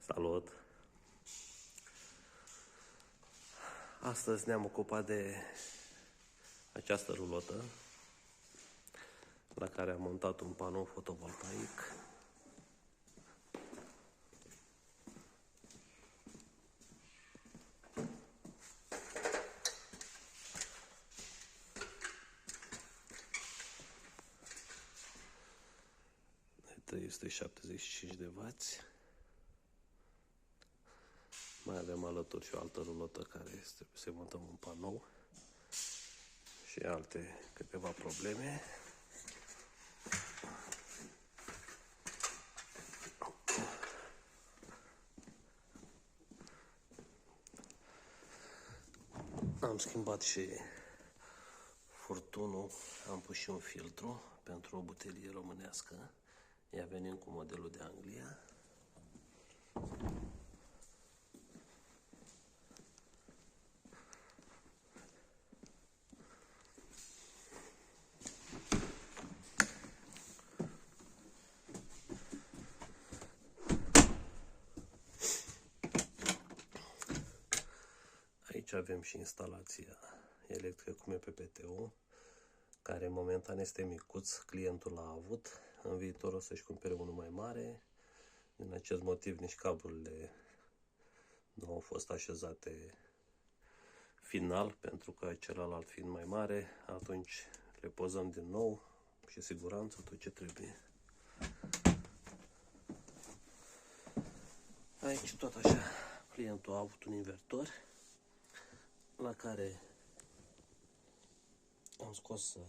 Salut! Astăzi ne-am ocupat de această rulotă la care am montat un panou fotovoltaic. De 375 de W. Mai avem alături și o altă rulotă care trebuie să montăm un panou și alte câteva probleme. Am schimbat și furtunul, am pus și un filtru pentru o butelie românească. Ea venim cu modelul de Anglia. Aici avem și instalația electrică cu MPPT-ul, care momentan este micuț, clientul l-a avut, în viitor o să-și cumpere unul mai mare. Din acest motiv nici cablurile nu au fost așezate final, pentru că celălalt fiind mai mare, atunci le pozăm din nou și siguranță tot ce trebuie. Aici tot așa, clientul a avut un invertor la care am scos o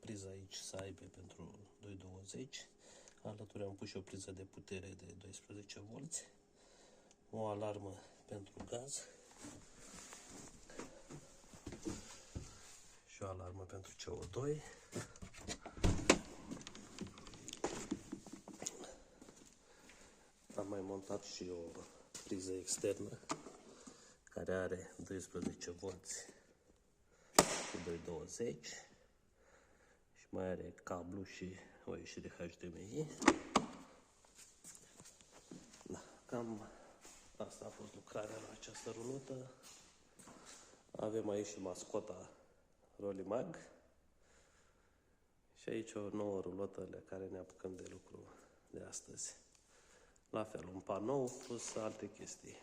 priză aici să aibă pentru 220. Alături am pus și o priză de putere de 12 V, o alarmă pentru gaz și o alarmă pentru CO2. Am mai montat și o priză externă care are 12 V și 220 și mai are cablu și o ieșire HDMI. Da, cam asta a fost lucrarea la această rulotă. Avem aici și mascota Rolimag și aici o nouă rulotă la care ne apucăm de lucru de astăzi. La fel, un panou plus alte chestii.